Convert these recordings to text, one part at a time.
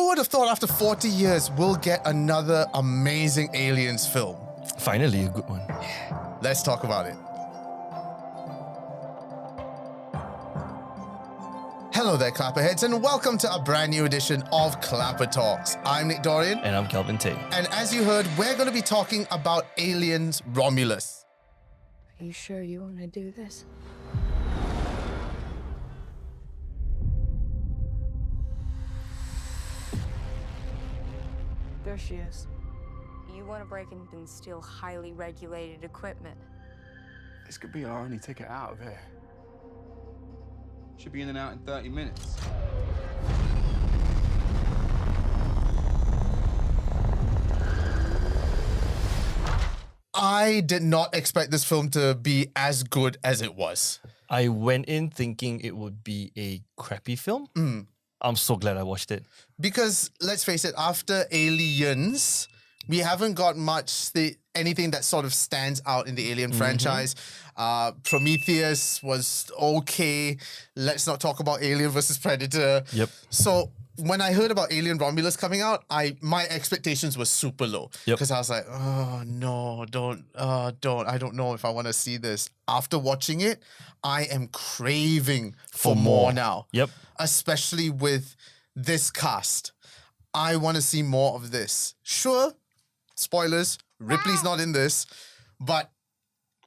Who would have thought after 40 years we'll get another amazing Aliens film? Finally, a good one. Let's talk about it. Hello there, Clapperheads, and welcome to a brand new edition of ClapperTalks. I'm Nick Dorian. And I'm Kelvin Tay. And as you heard, we're going to be talking about Aliens Romulus. Are you sure you want to do this? There she is. You want to break in and steal highly regulated equipment. This could be our only ticket out of here. Should be in and out in 30 minutes. I did not expect this film to be as good as it was. I went in thinking it would be a crappy film. I'm so glad I watched it. Because, let's face it, after Aliens, we haven't got much, anything that sort of stands out in the Alien franchise. Prometheus was okay. Let's not talk about Alien versus Predator. Yep. So, when I heard about Alien Romulus coming out, my expectations were super low. Yep. Because I was like, oh, no, don't. I don't know if I want to see this. After watching it, I am craving for more now. Yep. Especially with this cast. I want to see more of this. Sure, spoilers, Ripley's not in this, but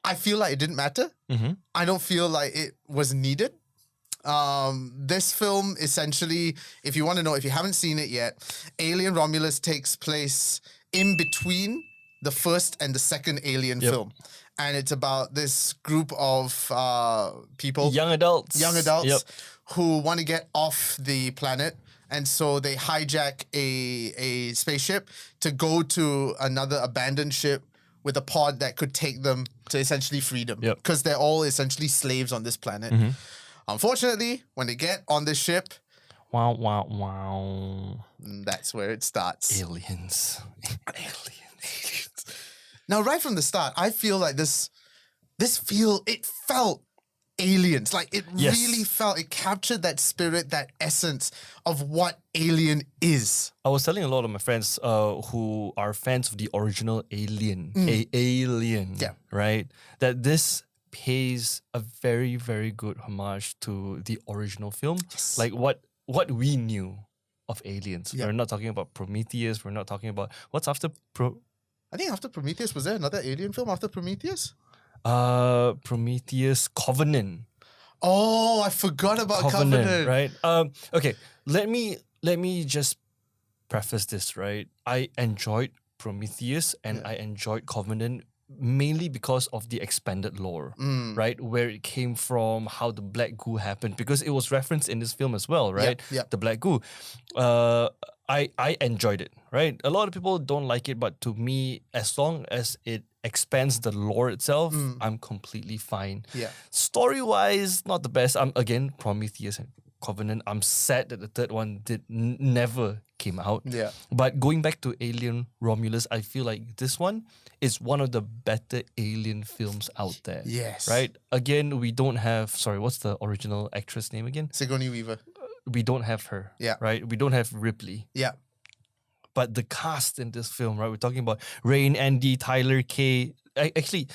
I feel like it didn't matter. I don't feel like it was needed. This film, essentially, if you want to know, if you haven't seen it yet, Alien Romulus takes place in between the first and the second Alien film. And it's about this group of people. Young adults. Yep. Who want to get off the planet. And so they hijack a spaceship to go to another abandoned ship with a pod that could take them to essentially freedom. Because they're all essentially slaves on this planet. Unfortunately, when they get on this ship, wow. that's where it starts. Aliens. Now, right from the start, I feel like it felt Aliens. Like, it really felt, it captured that spirit, that essence of what Alien is. I was telling a lot of my friends who are fans of the original Alien, Alien, right? That this pays a very, very good homage to the original film. Like what we knew of aliens. We're not talking about Prometheus. We're not talking about what's after I think after Prometheus, was there another Alien film after Prometheus? Prometheus, Covenant. Oh, I forgot about Covenant. Right? Okay, let me just preface this, right? I enjoyed Prometheus and I enjoyed Covenant mainly because of the expanded lore, right? Where it came from, how the Black Goo happened, because it was referenced in this film as well, right? The Black Goo. I enjoyed it, right? A lot of people don't like it, but to me, as long as it expands the lore itself, I'm completely fine. Story-wise, not the best. Again, Prometheus and Covenant. I'm sad that the third one never came out. But going back to Alien Romulus, I feel like this one is one of the better Alien films out there. Right? Again, we don't have, sorry, what's the original actress name again? Sigourney Weaver. We don't have her. Right? We don't have Ripley. But the cast in this film, right? We're talking about Rain, Andy, Tyler, Kay. Actually,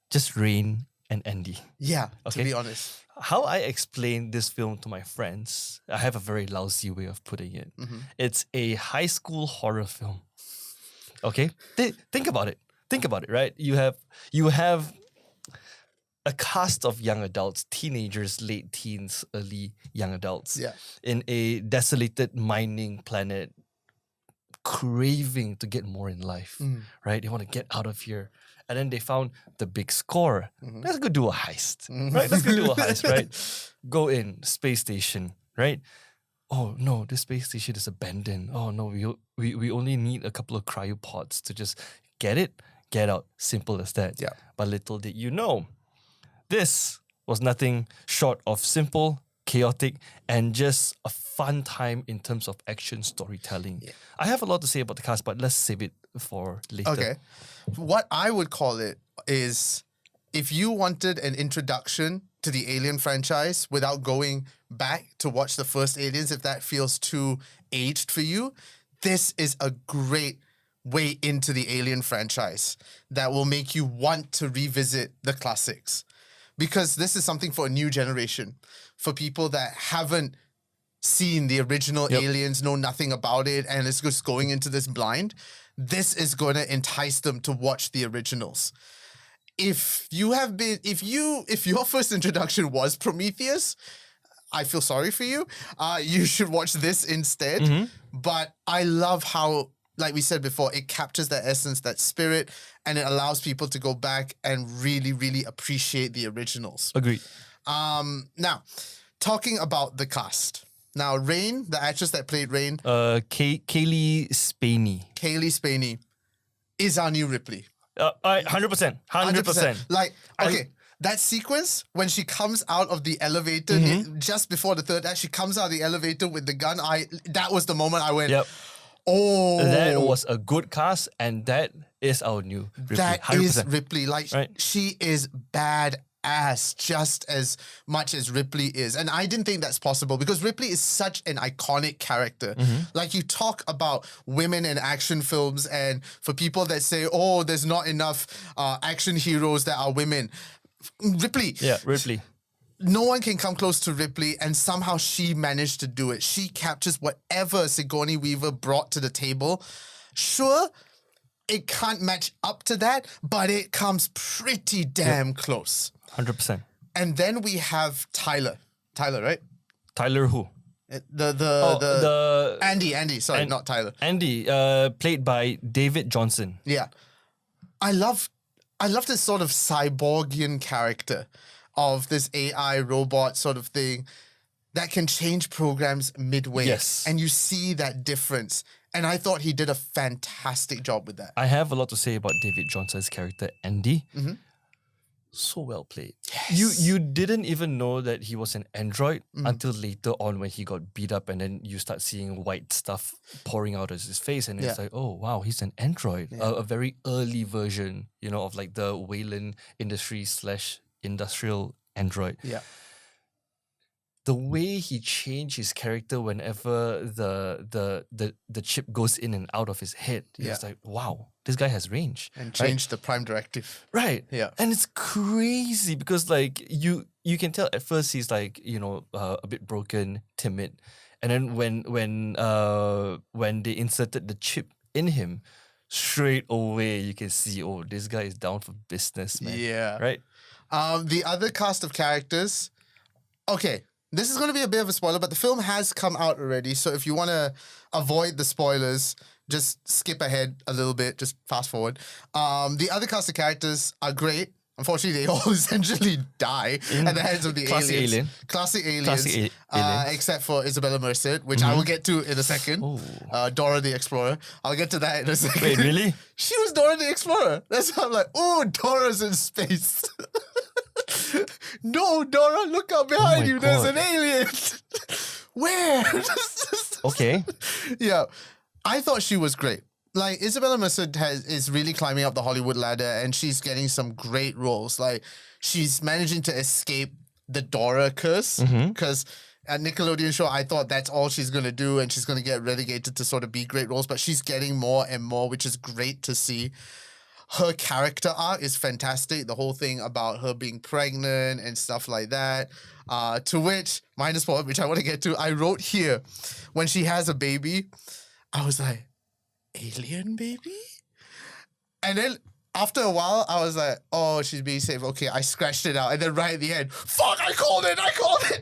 just Rain and Andy. To be honest. How I explain this film to my friends, I have a very lousy way of putting it. It's a high school horror film. Okay? Think about it. Think about it, right? You have a cast of young adults, teenagers, late teens, early young adults, in a desolated mining planet, craving to get more in life, right? They want to get out of here. And then they found the big score. Let's go do a heist, right? Let's go do a heist, right? Go in, space station, right? Oh no, this space station is abandoned. Oh no, we only need a couple of cryopods to just get it, get out. Simple as that. But little did you know, this was nothing short of simple, chaotic, and just a fun time in terms of action storytelling. I have a lot to say about the cast, but let's save it for later. Okay. What I would call it is, if you wanted an introduction to the Alien franchise without going back to watch the first Aliens, if that feels too aged for you, this is a great way into the Alien franchise that will make you want to revisit the classics. Because this is something for a new generation, for people that haven't seen the original Aliens, know nothing about it, and is just going into this blind. This is going to entice them to watch the originals. If your first introduction was Prometheus, I feel sorry for you. You should watch this instead. But I love how, like we said before, it captures that essence, that spirit, and it allows people to go back and really, really appreciate the originals. Agreed. Now, talking about the cast. Now, Rain, the actress that played Rain, Kaylee Spaney, is our new Ripley. 100%. 100%. Like, okay, that sequence when she comes out of the elevator, just before the third act, she comes out of the elevator with the gun. That was the moment I went, oh. That was a good cast, and that is our new Ripley. That 100%. is Ripley. Like, she is badass just as much as Ripley is. And I didn't think that's possible because Ripley is such an iconic character. Like, you talk about women in action films, and for people that say, oh, there's not enough action heroes that are women. Ripley. Yeah, Ripley. No one can come close to Ripley, and somehow she managed to do it. She captures whatever Sigourney Weaver brought to the table. Sure, it can't match up to that, but it comes pretty damn close. 100%. And then we have Tyler. Tyler, right? Tyler who? The Andy. Sorry, not Tyler. Andy, played by David Johnson. Yeah, I love this sort of cyborgian character of this AI robot sort of thing that can change programs midway. Yes. And you see that difference. And I thought he did a fantastic job with that. I have a lot to say about David Johnson's character, Andy. So well played. Yes. You didn't even know that he was an android until later on when he got beat up, and then you start seeing white stuff pouring out of his face, and it's like, oh wow, he's an android. A very early version, of like the Wayland Industries/industrial android. Yeah. The way he changed his character whenever the chip goes in and out of his head, it's like, wow, this guy has range. And changed the Prime Directive. Right. Yeah. And it's crazy because like you can tell at first he's like, a bit broken, timid. And then when they inserted the chip in him, straight away you can see, oh, this guy is down for business, man. Yeah. Right? The other cast of characters, okay, this is going to be a bit of a spoiler, but the film has come out already. So if you want to avoid the spoilers, just skip ahead a little bit, just fast forward. The other cast of characters are great. Unfortunately, they all essentially die at the hands of the Classic aliens. alien. Classic aliens. Classic aliens. Except for Isabella Merced, which I will get to in a second. Dora the Explorer. I'll get to that in a second. Wait, really? She was Dora the Explorer. That's how I'm like, oh, Dora's in space. No, Dora, look out behind you. There's an alien. Where? Okay. Yeah. I thought she was great. Like, Isabella Merced is really climbing up the Hollywood ladder, and she's getting some great roles. Like, she's managing to escape the Dora curse, because at Nickelodeon show, I thought that's all she's going to do, and she's going to get relegated to sort of be great roles, but she's getting more and more, which is great to see. Her character arc is fantastic. The whole thing about her being pregnant and stuff like that. To which, minus point, which I want to get to, I wrote here, when she has a baby, I was like, alien baby? And then after a while, I was like, oh, she's being safe. Okay, I scratched it out. And then right at the end, fuck, I called it.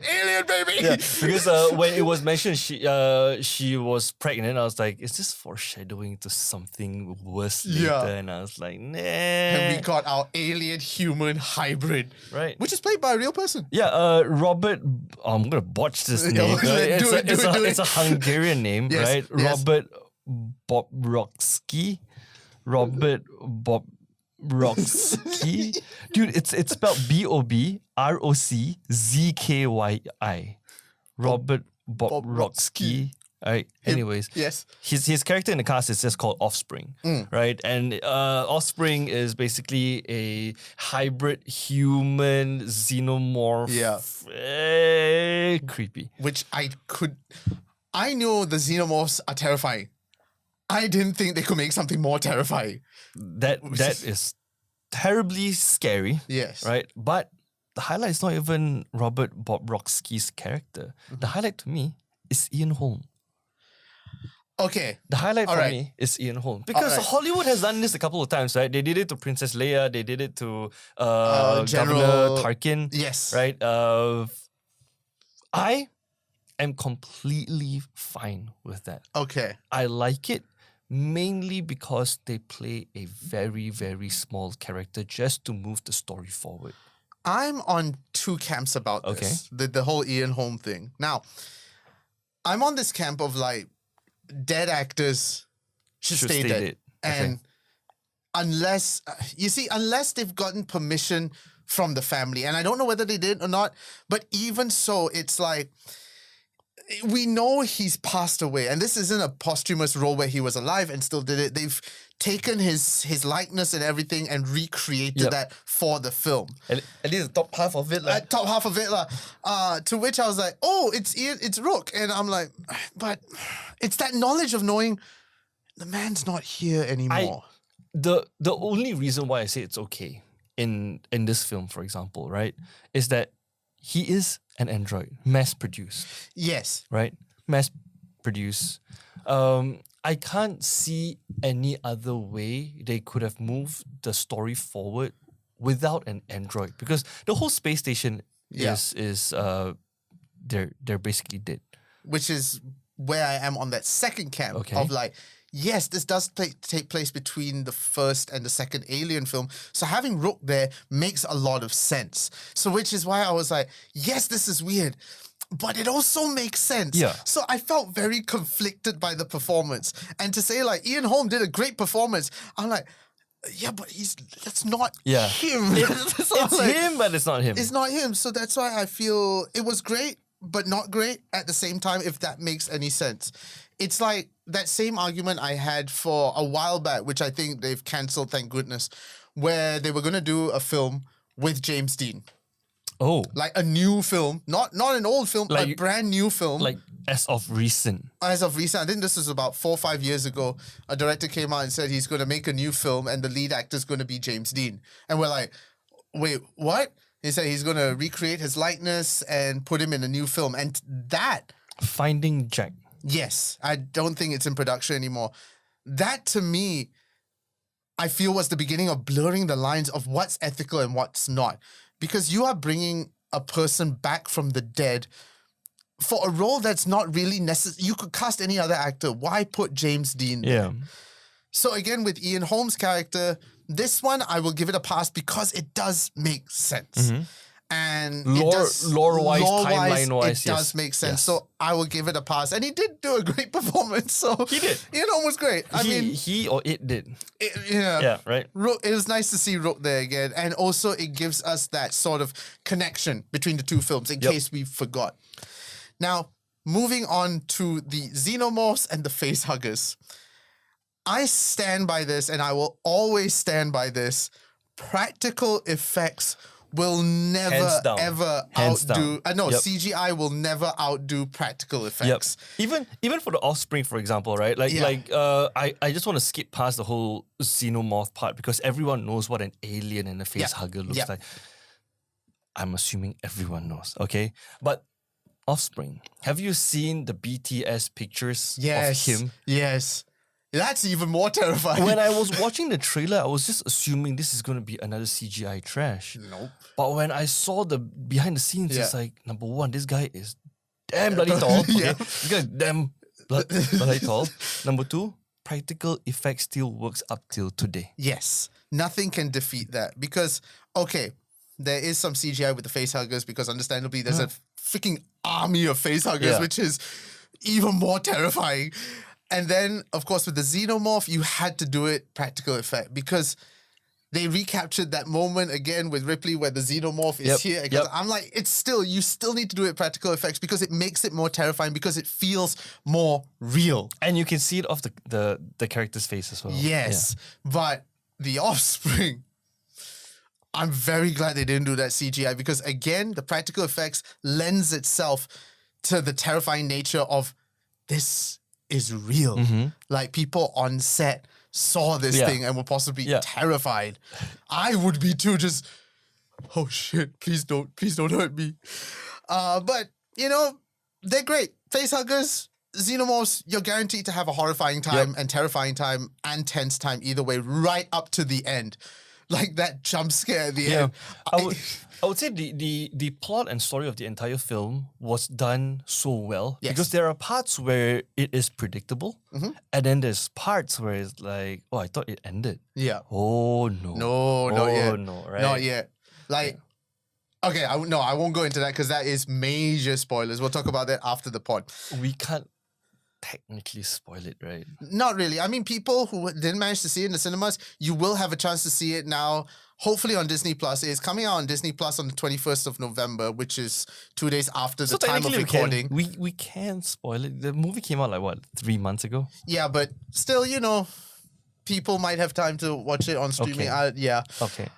Alien baby. Yeah, because when it was mentioned she was pregnant, I was like, is this foreshadowing to something worse later? Yeah. And I was like, nah. And we got our alien-human hybrid. Right. Which is played by a real person. Yeah, Robert, I'm going to botch this name. Do it. It's a Hungarian name, Yes, right? yes. Robert Bobrovsky. Dude, it's spelled Bobrokzkyi. Robert Bobrovsky. All right. Anyways, Yes. his character in the cast is just called Offspring, right? And Offspring is basically a hybrid human xenomorph. Yeah. Creepy. Which I knew the xenomorphs are terrifying. I didn't think they could make something more terrifying. That is terribly scary. Yes. Right? But the highlight is not even Robert Bobrovsky's character. The highlight to me is Ian Holm. Okay. The highlight All for right. me is Ian Holm. Because All right. Hollywood has done this a couple of times, right? They did it to Princess Leia. They did it to General- Governor Tarkin. Yes. Right? I am completely fine with that. Okay. I like it mainly because they play a very, very small character just to move the story forward. I'm on two camps about this. The whole Ian Holm thing. Now, I'm on this camp of like dead actors should stay dead. And unless they've gotten permission from the family, and I don't know whether they did or not, but even so, it's like we know he's passed away, and this isn't a posthumous role where he was alive and still did it. They've taken his likeness and everything and recreated that for the film. At least the top half of it. Top half of it. To which I was like, oh, it's Rook. And I'm like, but it's that knowledge of knowing the man's not here anymore. The only reason why I say it's okay in this film, for example, right, is that he is an android, mass-produced. Yes. Right? Mass-produced. I can't see any other way they could have moved the story forward without an android, because the whole space station is they're basically dead. Which is where I am on that second camp of like, yes, this does take place between the first and the second Alien film. So having Rook there makes a lot of sense. So which is why I was like, yes, this is weird, but it also makes sense. Yeah. So I felt very conflicted by the performance. And to say like, Ian Holm did a great performance, I'm like, yeah, but that's not him. It's him, but it's not him. It's not him. So that's why I feel it was great, but not great at the same time, if that makes any sense. It's like that same argument I had for a while back, which I think they've cancelled, thank goodness, where they were going to do a film with James Dean. Oh. Like a new film, not an old film, Like- a brand new film. Like as of recent. As of recent, I think this was about 4 or 5 years ago, a director came out and said he's going to make a new film and the lead actor is going to be James Dean. And we're like, wait, what? He said he's going to recreate his likeness and put him in a new film. And that, Finding Jack. yes, I don't think it's in production anymore. That to me, I feel was the beginning of blurring the lines of what's ethical and what's not. Because you are bringing a person back from the dead for a role that's not really necessary. You could cast any other actor. Why put James Dean there? Yeah. So again, with Ian Holm's character, this one I will give it a pass because it does make sense. And Lore-wise, timeline-wise, it does yes. make sense. Yes. So I will give it a pass. And he did do a great performance. So He did. Ian Holm was great. I mean, he or it did. yeah, right. Rook, it was nice to see Rook there again. And also it gives us that sort of connection between the two films in case we forgot. Now, moving on to the Xenomorphs and the Facehuggers. I stand by this and I will always stand by this. Practical effects will never, Hands down. ever Hands outdo... down. No, Yep. CGI will never outdo practical effects. Even for the Offspring, for example, right? I just want to skip past the whole xenomorph part because everyone knows what an alien and a facehugger looks like. I'm assuming everyone knows, okay? But Offspring, have you seen the BTS pictures Yes. of him? Yes. That's even more terrifying. When I was watching the trailer, I was just assuming this is going to be another CGI trash. Nope. But when I saw the behind the scenes, it's Yeah. like, number one, this guy is damn bloody tall. Okay? Yeah. This guy is damn bloody tall. Number two, practical effects still works up till today. Yes. Nothing can defeat that because, okay, there is some CGI with the facehuggers because understandably there's a freaking army of facehuggers, Yeah. which is even more terrifying. And then, of course, with the Xenomorph, you had to do it practical effect because they recaptured that moment again with Ripley where the Xenomorph is here. Because I'm like, you still need to do it practical effects because it makes it more terrifying because it feels more real. And you can see it off the character's face as well. Yes, but the Offspring, I'm very glad they didn't do that CGI because again, the practical effects lends itself to the terrifying nature of this is real. Like people on set saw this Yeah. thing and were possibly Yeah. terrified. I would be too, just, oh shit, please don't hurt me. But, you know, they're great. Facehuggers, Xenomorphs, you're guaranteed to have a horrifying time and terrifying time and tense time either way, right up to the end. Like that jump scare at the end. I would say the plot and story of the entire film was done so well Yes. because there are parts where it is predictable, and then there's parts where it's like, oh, I thought it ended. Yeah. Oh no. No, not yet. No, right? Not yet. Like, okay, I won't go into that because that is major spoilers. We'll talk about that after the pod. We can't technically spoil it, right? Not really. I mean, people who didn't manage to see it in the cinemas, you will have a chance to see it now, hopefully on Disney Plus. It's coming out on Disney Plus on the 21st of November, which is 2 days after the time of technically recording. we can spoil it. The movie came out like what, 3 months ago? Yeah, but still, you know, people might have time to watch it on streaming. Okay. Yeah. Okay.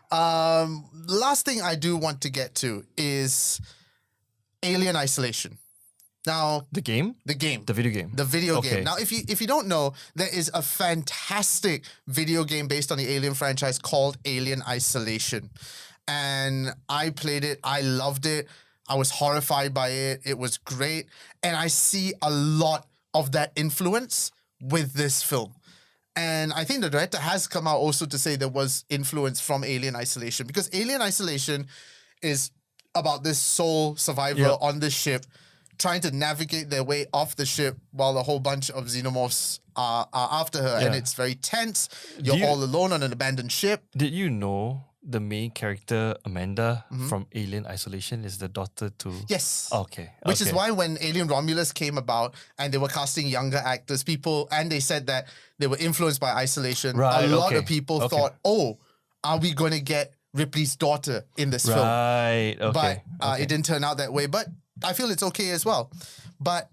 Last thing I do want to get to is Alien Isolation. Now, The game? the game. The video game. The video Okay. game. Now, if you don't know, there is a fantastic video game based on the Alien franchise called Alien Isolation. And I played it. I loved it. I was horrified by it. It was great. And I see a lot of that influence with this film. And I think the director has come out also to say there was influence from Alien Isolation, because Alien Isolation is about this sole survivor Yep. on this ship trying to navigate their way off the ship while a whole bunch of xenomorphs are after her. And Yeah. it's very tense. You're you- all alone on an abandoned ship. Did you know the main character, Amanda, Mm-hmm. from Alien Isolation, is the daughter to... Yes. Okay. Which is okay. why when Alien Romulus came about and they were casting younger actors, and they said that they were influenced by Isolation, Right, a lot okay, of people okay. thought, oh, are we going to get Ripley's daughter in this film? Right. Okay. But it didn't turn out that way. But I feel it's okay as well. But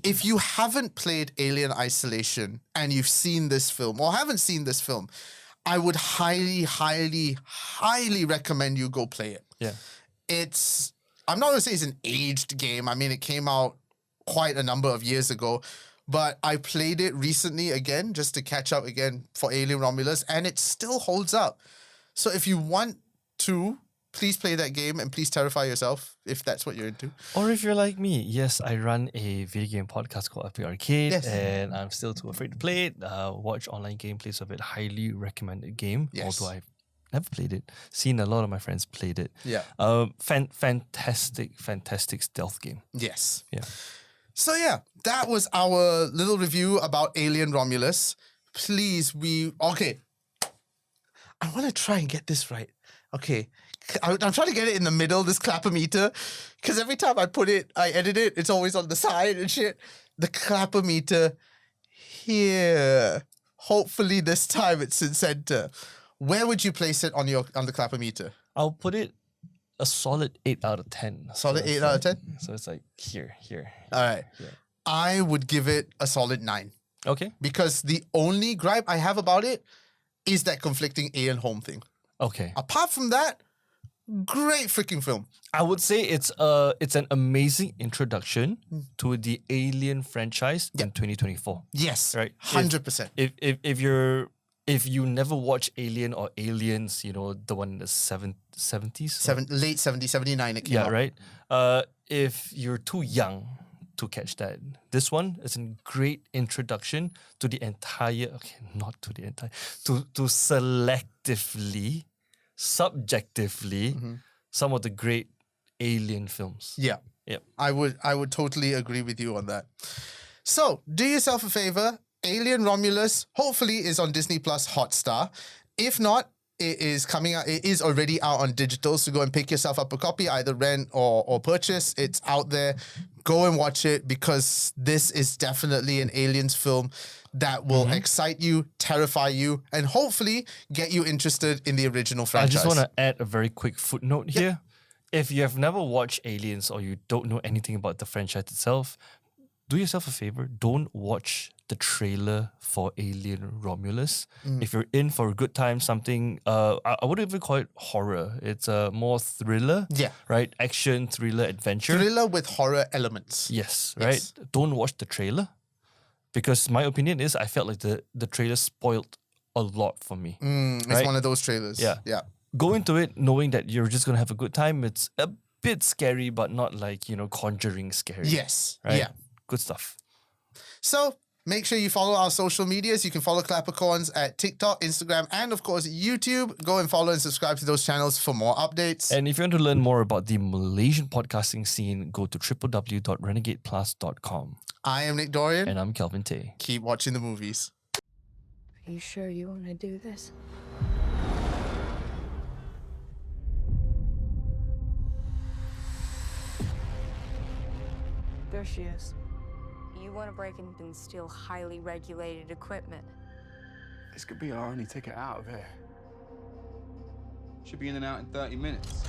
if you haven't played Alien Isolation and you've seen this film or haven't seen this film, I would highly, highly, highly recommend you go play it. Yeah. I'm not going to say it's an aged game. I mean, it came out quite a number of years ago, but I played it recently again just to catch up again for Alien Romulus, and it still holds up. So if you want to, please play that game and please terrify yourself if that's what you're into. Or if you're like me, yes, I run a video game podcast called Epic Arcade, Yes. and I'm still too afraid to play it. Watch online gameplays of it. Highly recommended game. Yes. Although I've never played it. Seen a lot of my friends played it. Yeah. Fantastic stealth game. Yes. Yeah. So yeah, that was our little review about Alien Romulus. Please, okay. I want to try and get this right. Okay. I'm trying to get it in the middle, this clapper meter, because every time I edit it, it's always on the side and shit. The clapper meter here. Hopefully this time it's in center. Where would you place it on the clapper meter? I'll put it a solid 8 out of 10. Solid So 8 it's out of like- 10? So it's like here. All right. Yeah. I would give it a solid 9. Okay. Because the only gripe I have about it is that conflicting Ian Holm thing. Okay. Apart from that, great freaking film. I would say it's an amazing introduction to the Alien franchise in 2024. Yes, Right. 100%. If you never watch Alien or Aliens, you know, the one in the 70s. Late 70s, 79 it came Yeah, out. right. If you're too young to catch that, this one is a great introduction to the entire. Okay, not to the entire. To selectively, subjectively, some of the great Alien films. Yeah. Yep. I would totally agree with you on that. So, do yourself a favor. Alien Romulus hopefully is on Disney Plus Hotstar. If not, it is coming out. It is already out on digital, so go and pick yourself up a copy, either rent or purchase. It's out there. Go and watch it, because this is definitely an Aliens film that will excite you, terrify you, and hopefully get you interested in the original I franchise. just want to add a very quick footnote here. If you have never watched Aliens or you don't know anything about the franchise itself, do yourself a favor. Don't watch the trailer for Alien Romulus. If you're in for a good time, something, I wouldn't even call it horror. It's a more thriller. Yeah. Right? Action, thriller, adventure. Thriller with horror elements. Yes, Yes. right? Don't watch the trailer. because my opinion is I felt like the trailer spoiled a lot for me. It's Right? one of those trailers. Yeah. Yeah. Go into it knowing that you're just gonna have a good time. It's a bit scary, but not like, Conjuring scary. Yes. Right? Yeah. Good stuff. So make sure you follow our social medias. You can follow Clappercorns at TikTok, Instagram, and of course YouTube. Go and follow and subscribe to those channels for more updates. And if you want to learn more about the Malaysian podcasting scene, go to www.renegadeplus.com. I am Nick Dorian. And I'm Kelvin Tay. Keep watching the movies. Are you sure you want to do this? There she is. You want to break in and steal highly regulated equipment. This could be our only ticket out of here. Should be in and out in 30 minutes.